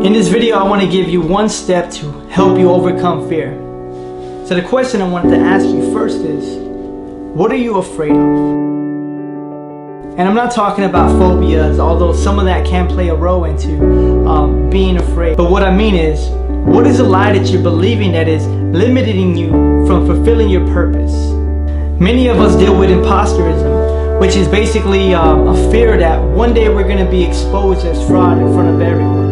In this video, I want to give you one step to help you overcome fear. So the question I wanted to ask you first is, what are you afraid of? And I'm not talking about phobias, although some of that can play a role into being afraid. But what I mean is, what is a lie that you're believing that is limiting you from fulfilling your purpose? Many of us deal with imposterism, which is basically a fear that one day we're going to be exposed as fraud in front of everyone.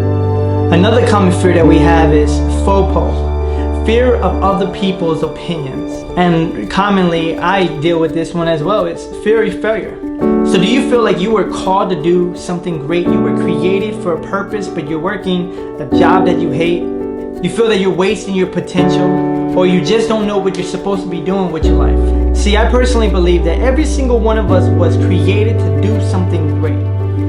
Another common fear that we have is FOPO, fear of other people's opinions. And commonly, I deal with this one as well. It's fear of failure. So do you feel like you were called to do something great? You were created for a purpose, but you're working a job that you hate? You feel that you're wasting your potential, or you just don't know what you're supposed to be doing with your life? See, I personally believe that every single one of us was created to do something great.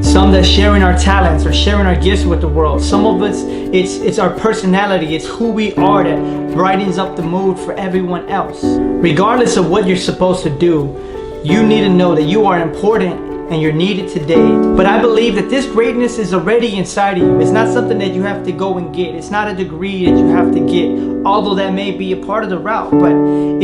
Some that's sharing our talents or sharing our gifts with the world. Some of us, it's our personality, it's who we are that brightens up the mood for everyone else. Regardless of what you're supposed to do, you need to know that you are important and you're needed today. But I believe that this greatness is already inside of you. It's not something that you have to go and get. It's not a degree that you have to get, although that may be a part of the route. But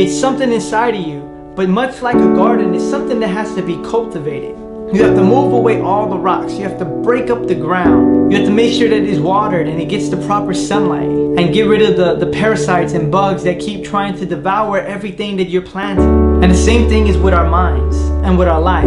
it's something inside of you. But much like a garden, it's something that has to be cultivated. You have to move away all the rocks. You have to break up the ground. You have to make sure that it is watered and it gets the proper sunlight, and get rid of the parasites and bugs that keep trying to devour everything that you're planting. And the same thing is with our minds and with our life.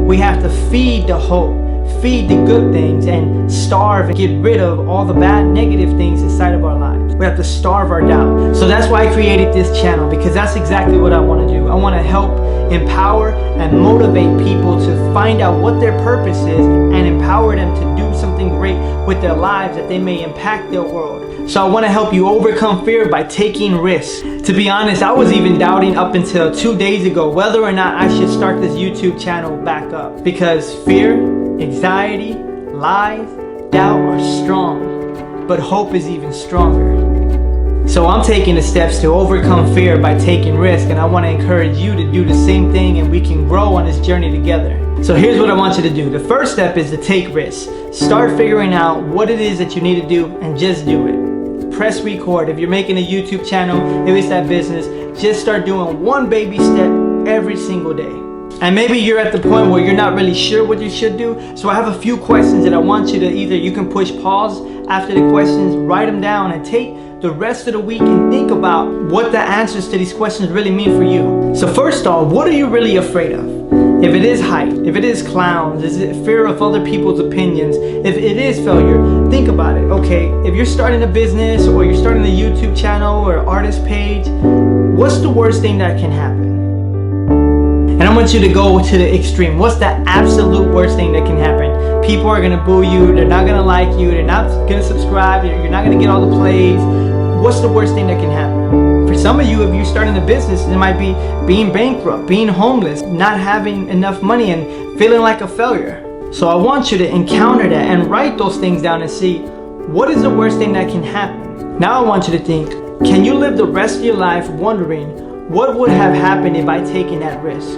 We have to feed the hope, feed the good things, and starve and get rid of all the bad, negative things inside of our lives. We have to starve our doubt. So that's why I created this channel, because that's exactly what I want to do. I want to help empower and motivate people to find out what their purpose is and empower them to do something great with their lives that they may impact their world. So I want to help you overcome fear by taking risks. To be honest, I was even doubting up until 2 days ago whether or not I should start this YouTube channel back up, because fear, anxiety, lies, doubt are strong, but hope is even stronger. So I'm taking the steps to overcome fear by taking risk, and I want to encourage you to do the same thing, and we can grow on this journey together. So here's what I want you to do. The first step is to take risks. Start figuring out what it is that you need to do and just do it. Press record. If you're making a YouTube channel, if it's that business, just start doing one baby step every single day. And maybe you're at the point where you're not really sure what you should do. So I have a few questions that I want you to you can push pause after the questions, write them down, and take the rest of the week and think about what the answers to these questions really mean for you. So first off, what are you really afraid of? If it is height, if it is clowns, is it fear of other people's opinions, if it is failure, think about it. Okay, if you're starting a business or you're starting a YouTube channel or artist page, what's the worst thing that can happen? And I want you to go to the extreme. What's the absolute worst thing that can happen? People are gonna boo you, they're not gonna like you, they're not gonna subscribe, you're not gonna get all the plays. What's the worst thing that can happen? For some of you, if you're starting a business, it might be being bankrupt, being homeless, not having enough money, and feeling like a failure. So I want you to encounter that and write those things down and see, what is the worst thing that can happen? Now I want you to think, can you live the rest of your life wondering, what would have happened if I taken that risk?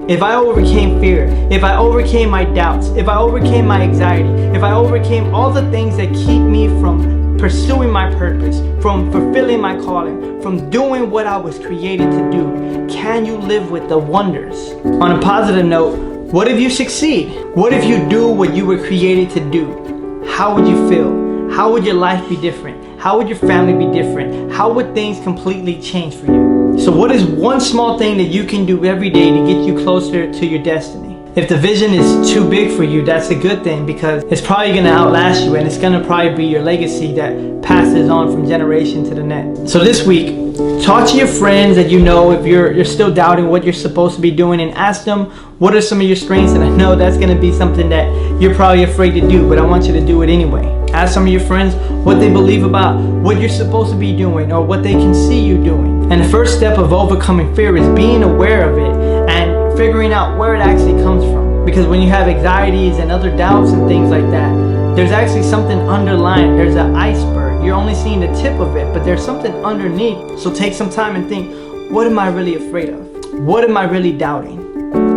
If I overcame fear, if I overcame my doubts, if I overcame my anxiety, if I overcame all the things that keep me from pursuing my purpose, from fulfilling my calling, from doing what I was created to do, can you live with the wonders? On a positive note, what if you succeed? What if you do what you were created to do? How would you feel? How would your life be different? How would your family be different? How would things completely change for you? So what is one small thing that you can do every day to get you closer to your destiny? If the vision is too big for you, that's a good thing, because it's probably going to outlast you, and it's going to probably be your legacy that passes on from generation to the next. So this week, talk to your friends that you know if you're still doubting what you're supposed to be doing, and ask them what are some of your strengths. And I know that's going to be something that you're probably afraid to do, but I want you to do it anyway. Ask some of your friends what they believe about what you're supposed to be doing or what they can see you doing. And the first step of overcoming fear is being aware of it and figuring out where it actually comes from. Because when you have anxieties and other doubts and things like that, there's actually something underlying. There's an iceberg. You're only seeing the tip of it, but there's something underneath. So take some time and think, what am I really afraid of? What am I really doubting?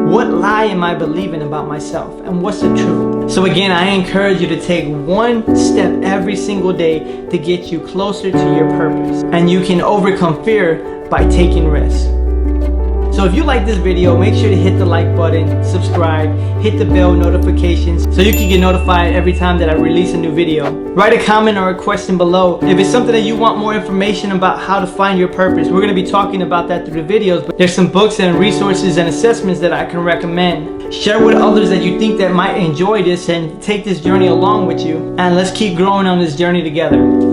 What lie am I believing about myself? And what's the truth? So again, I encourage you to take one step every single day to get you closer to your purpose. And you can overcome fear by taking risks. So if you like this video, make sure to hit the like button, subscribe, hit the bell notifications so you can get notified every time that I release a new video. Write a comment or a question below. If it's something that you want more information about how to find your purpose, we're going to be talking about that through the videos. But there's some books and resources and assessments that I can recommend. Share with others that you think that might enjoy this and take this journey along with you. And let's keep growing on this journey together.